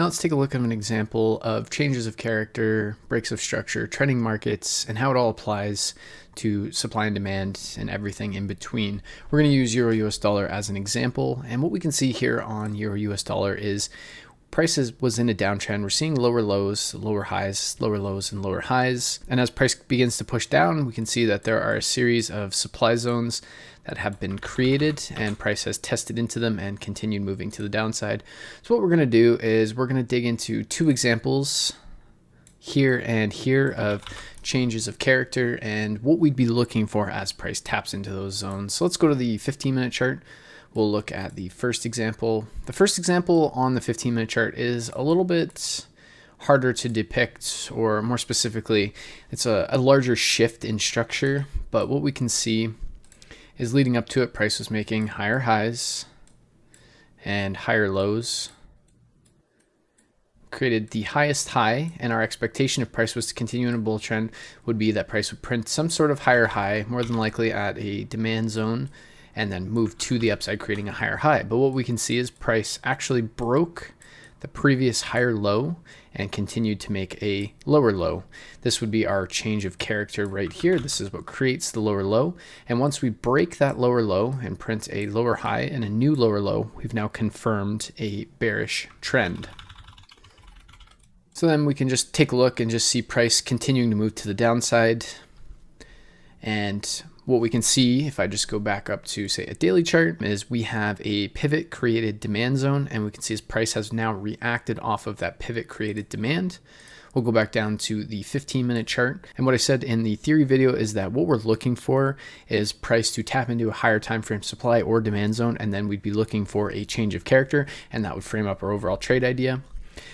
Now let's take a look at an example of changes of character, breaks of structure, trending markets, and how it all applies to supply and demand and everything in between. We're going to use Euro US dollar as an example, and what we can see here on Euro US dollar is prices was in a downtrend. We're seeing lower lows, lower highs, lower lows, and lower highs. And as price begins to push down, we can see that there are a series of supply zones that have been created and price has tested into them and continued moving to the downside. So what we're going to do is we're going to dig into two examples here and here of changes of character and what we'd be looking for as price taps into those zones. So let's go to the 15-minute chart. We'll look at the first example. The first example on the 15-minute chart is a little bit harder to depict, or more specifically, it's a larger shift in structure. But what we can see is leading up to it, price was making higher highs and higher lows. Created the highest high, and our expectation if price was to continue in a bull trend would be that price would print some sort of higher high, more than likely at a demand zone, and then move to the upside, creating a higher high. But what we can see is price actually broke the previous higher low and continued to make a lower low. This would be our change of character right here. This is what creates the lower low. And once we break that lower low and print a lower high and a new lower low, we've now confirmed a bearish trend. So then we can just take a look and just see price continuing to move to the downside. And what we can see, if I just go back up to say a daily chart, is we have a pivot created demand zone, and we can see as price has now reacted off of that pivot created demand. We'll go back down to the 15-minute chart. And what I said in the theory video is that what we're looking for is price to tap into a higher time frame supply or demand zone, and then we'd be looking for a change of character, and that would frame up our overall trade idea.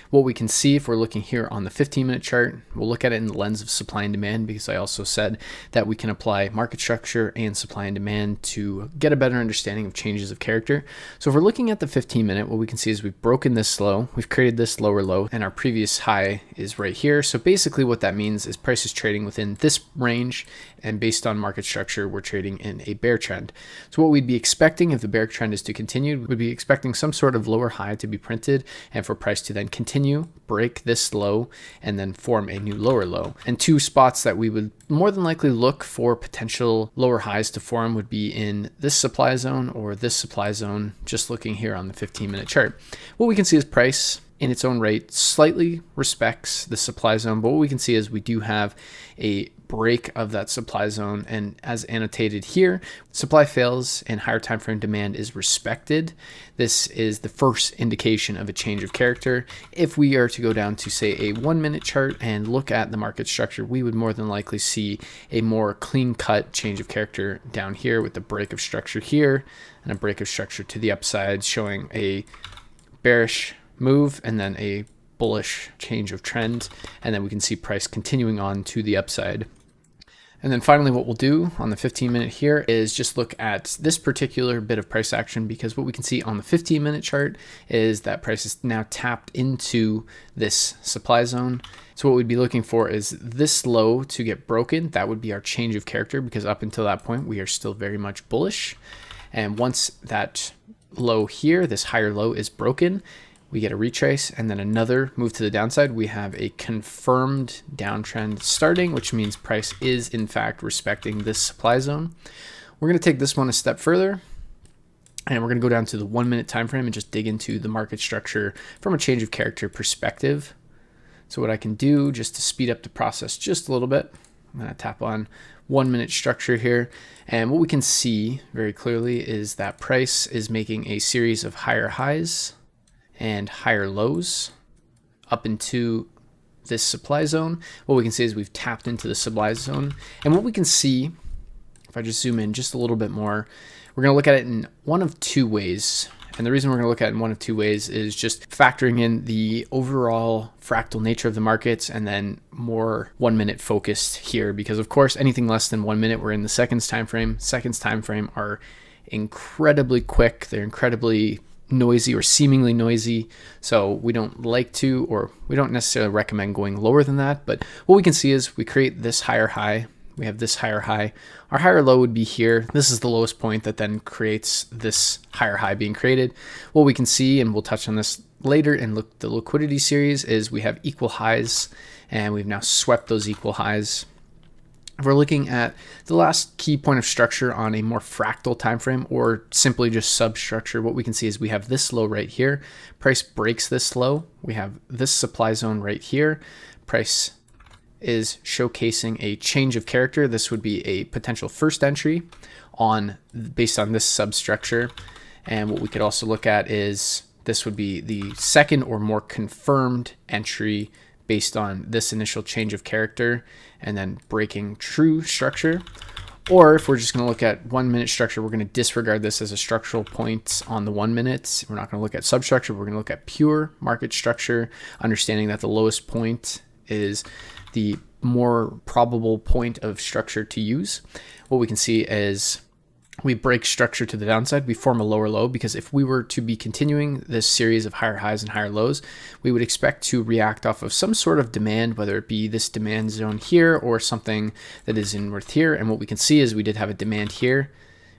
What we can see if we're looking here on the 15-minute chart, we'll look at it in the lens of supply and demand, because I also said that we can apply market structure and supply and demand to get a better understanding of changes of character. So if we're looking at the 15-minute, what we can see is we've broken this low, we've created this lower low, and our previous high is right here. So basically what that means is price is trading within this range, and based on market structure, we're trading in a bear trend. So what we'd be expecting if the bear trend is to continue, we'd be expecting some sort of lower high to be printed, and for price to then continue, break this low, and then form a new lower low. And two spots that we would more than likely look for potential lower highs to form would be in this supply zone or this supply zone, just looking here on the 15-minute chart. What we can see is price in its own right slightly respects the supply zone, but what we can see is we do have a break of that supply zone, and as annotated here, supply fails and higher time frame demand is respected. This is the first indication of a change of character. If we are to go down to say a 1-minute chart and look at the market structure, we would more than likely see a more clean-cut change of character down here with the break of structure here and a break of structure to the upside, showing a bearish move and then a bullish change of trend, and then we can see price continuing on to the upside. And then finally, what we'll do on the 15-minute here is just look at this particular bit of price action, because what we can see on the 15-minute chart is that price is now tapped into this supply zone. So what we'd be looking for is this low to get broken. That would be our change of character, because up until that point, we are still very much bullish. And once that low here, this higher low, is broken, we get a retrace and then another move to the downside. We have a confirmed downtrend starting, which means price is in fact respecting this supply zone. We're going to take this one a step further, and we're going to go down to the 1-minute time frame and just dig into the market structure from a change of character perspective. So what I can do just to speed up the process just a little bit, I'm going to tap on 1-minute structure here, and what we can see very clearly is that price is making a series of higher highs and higher lows up into this supply zone. What we can see is we've tapped into the supply zone, and what we can see, if I just zoom in just a little bit more, we're going to look at it in one of two ways. And the reason we're going to look at it in one of two ways is just factoring in the overall fractal nature of the markets, and then more 1-minute focused here, because of course anything less than 1 minute, we're in the seconds time frame. Seconds time frame are incredibly quick, they're incredibly noisy or seemingly noisy, so we don't like to, or we don't necessarily recommend going lower than that. But what we can see is we create this higher high, we have this higher high, our higher low would be here. This is the lowest point that then creates this higher high being created. What we can see, and we'll touch on this later in the liquidity series is we have equal highs, and we've now swept those equal highs. If we're looking at the last key point of structure on a more fractal time frame, or simply just substructure, what we can see is we have this low right here. Price breaks this low. We have this supply zone right here. Price is showcasing a change of character. This would be a potential first entry based on this substructure. And what we could also look at is this would be the second or more confirmed entry based on this initial change of character and then breaking true structure. Or if we're just going to look at 1 minute structure, we're going to disregard this as a structural point on the 1 minute. We're not going to look at substructure. We're going to look at pure market structure, understanding that the lowest point is the more probable point of structure to use. What we can see is we break structure to the downside, we form a lower low, because if we were to be continuing this series of higher highs and higher lows, we would expect to react off of some sort of demand, whether it be this demand zone here or something that is in worth here. And what we can see is we did have a demand here.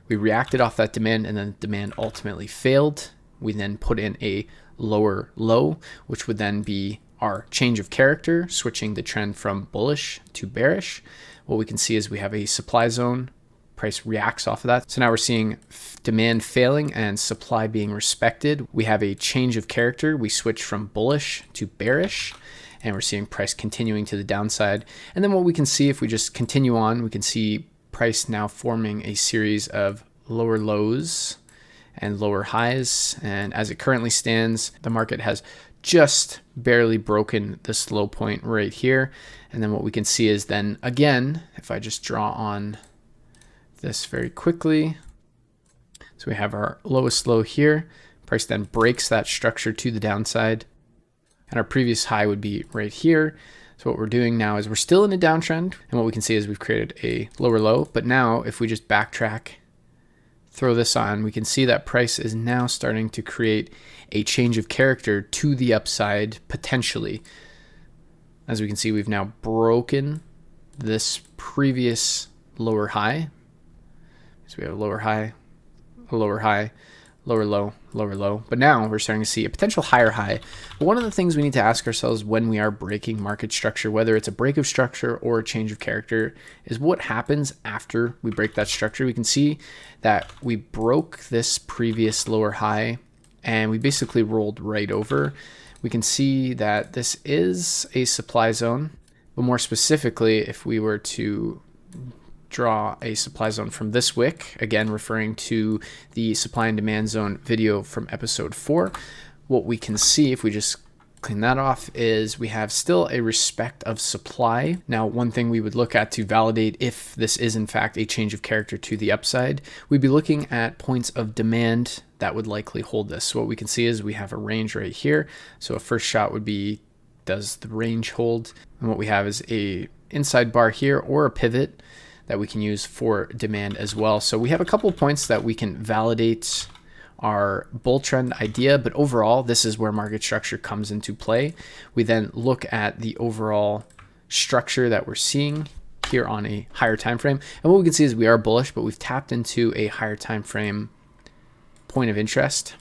We reacted off that demand, and then demand ultimately failed. We then put in a lower low, which would then be our change of character, switching the trend from bullish to bearish. What we can see is we have a supply zone. Price reacts off of that. So now we're seeing demand failing and supply being respected. We have a change of character. We switch from bullish to bearish, and we're seeing price continuing to the downside. And then what we can see, if we just continue on, we can see price now forming a series of lower lows and lower highs. And as it currently stands, the market has just barely broken this low point right here. And then what we can see is then again, if I just draw on this very quickly. So we have our lowest low here. Price then breaks that structure to the downside, and our previous high would be right here. So what we're doing now is we're still in a downtrend, and what we can see is we've created a lower low. But now if we just backtrack, throw this on, we can see that price is now starting to create a change of character to the upside potentially. As we can see, we've now broken this previous lower high. So we have a lower high, lower low, lower low. But now we're starting to see a potential higher high. But one of the things we need to ask ourselves when we are breaking market structure, whether it's a break of structure or a change of character, is what happens after we break that structure. We can see that we broke this previous lower high and we basically rolled right over. We can see that this is a supply zone, but more specifically, if we were to draw a supply zone from this wick, again referring to the supply and demand zone video from episode 4, what we can see if we just clean that off is we have still a respect of supply. Now, one thing we would look at to validate if this is in fact a change of character to the upside, we'd be looking at points of demand that would likely hold this. So what we can see is we have a range right here. So a first shot would be, does the range hold? And what we have is a inside bar here or a pivot that we can use for demand as well. So we have a couple of points that we can validate our bull trend idea, but overall, this is where market structure comes into play. We then look at the overall structure that we're seeing here on a higher time frame. And what we can see is we are bullish, but we've tapped into a higher time frame point of interest.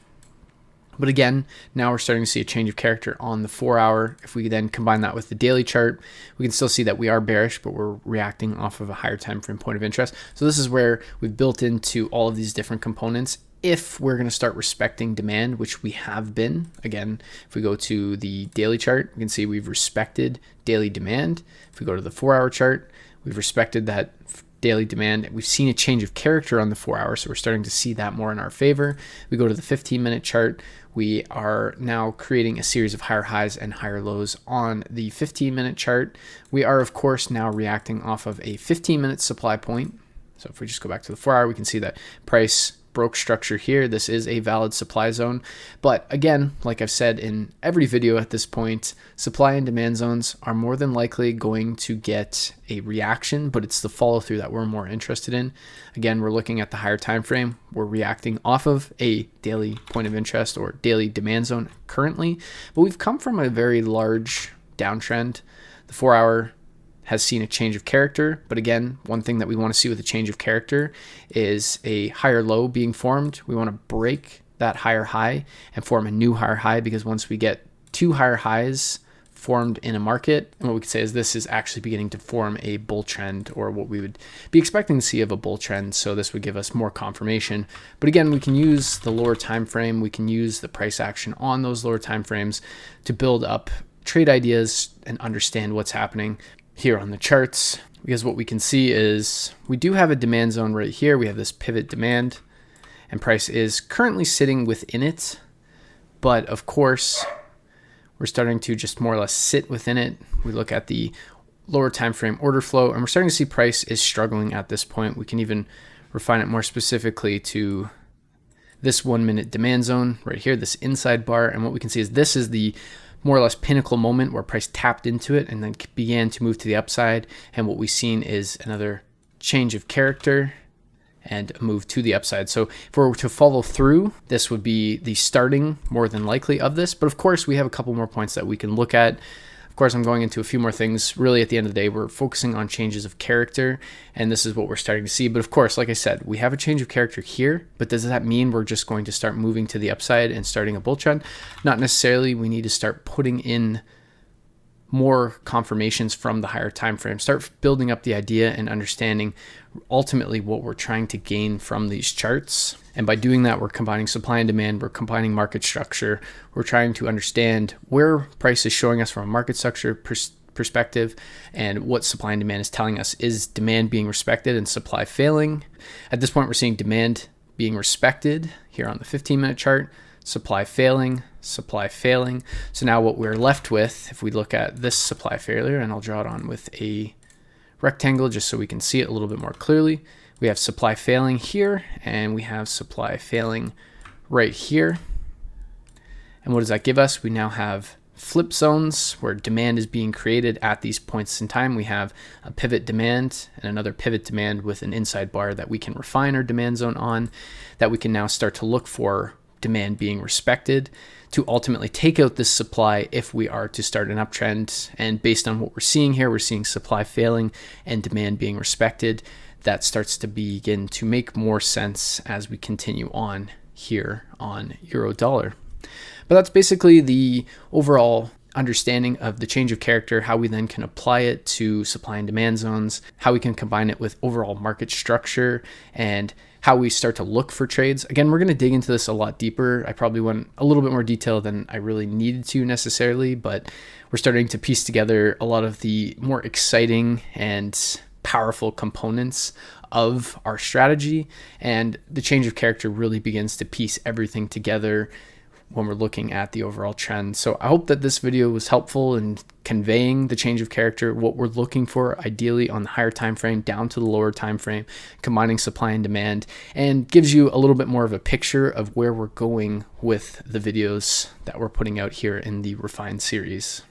But again, now we're starting to see a change of character on the 4 hour. If we then combine that with the daily chart, we can still see that we are bearish, but we're reacting off of a higher time frame point of interest. So this is where we've built into all of these different components. If we're going to start respecting demand, which we have been, again, if we go to the daily chart, we can see we've respected daily demand. If we go to the 4 hour chart, we've respected that daily demand. We've seen a change of character on the 4 hour, so we're starting to see that more in our favor. We go to the 15-minute chart. We are now creating a series of higher highs and higher lows on the 15-minute chart. We are, of course, now reacting off of a 15-minute supply point. So if we just go back to the 4 hour, we can see that price broke structure here. This is a valid supply zone. But again, like I've said in every video at this point, supply and demand zones are more than likely going to get a reaction, but it's the follow through that we're more interested in. Again, we're looking at the higher time frame. We're reacting off of a daily point of interest or daily demand zone currently, but we've come from a very large downtrend. The 4 hour has seen a change of character. But again, one thing that we want to see with a change of character is a higher low being formed. We want to break that higher high and form a new higher high, because once we get two higher highs formed in a market, and what we could say is this is actually beginning to form a bull trend, or what we would be expecting to see of a bull trend. So this would give us more confirmation. But again, we can use the lower time frame, we can use the price action on those lower time frames to build up trade ideas and understand what's happening here on the charts. Because what we can see is we do have a demand zone right here. We have this pivot demand, and price is currently sitting within it. But of course, we're starting to just more or less sit within it. We look at the lower time frame order flow, and we're starting to see price is struggling at this point. We can even refine it more specifically to this 1 minute demand zone right here, this inside bar. And what we can see is this is the more or less pinnacle moment where price tapped into it and then began to move to the upside. And what we've seen is another change of character and a move to the upside. So if we were to follow through, this would be the starting more than likely of this. But of course, we have a couple more points that we can look at. Of course, I'm going into a few more things. Really, at the end of the day, we're focusing on changes of character, and this is what we're starting to see. But of course, like I said, we have a change of character here, but does that mean we're just going to start moving to the upside and starting a bull trend? Not necessarily. We need to start putting in more confirmations from the higher time frame, start building up the idea and understanding ultimately what we're trying to gain from these charts. And by doing that, we're combining supply and demand, we're combining market structure, we're trying to understand where price is showing us from a market structure perspective and what supply and demand is telling us. Is demand being respected and supply failing? At this point, we're seeing demand being respected here on the 15-minute chart, supply failing, supply failing. So now what we're left with, if we look at this supply failure, and I'll draw it on with a rectangle just so we can see it a little bit more clearly. We have supply failing here, and we have supply failing right here. And what does that give us? We now have flip zones where demand is being created at these points in time. We have a pivot demand and another pivot demand with an inside bar that we can refine our demand zone on, that we can now start to look for demand being respected to ultimately take out this supply if we are to start an uptrend. And based on what we're seeing here, we're seeing supply failing and demand being respected. That starts to begin to make more sense as we continue on here on euro dollar. But that's basically the overall understanding of the change of character, how we then can apply it to supply and demand zones, how we can combine it with overall market structure, and how we start to look for trades. Again, we're going to dig into this a lot deeper. I probably went a little bit more detail than I really needed to necessarily, but we're starting to piece together a lot of the more exciting and powerful components of our strategy, and the change of character really begins to piece everything together when we're looking at the overall trend. So I hope that this video was helpful in conveying the change of character, what we're looking for ideally on the higher time frame down to the lower time frame, combining supply and demand, and gives you a little bit more of a picture of where we're going with the videos that we're putting out here in the Refine series.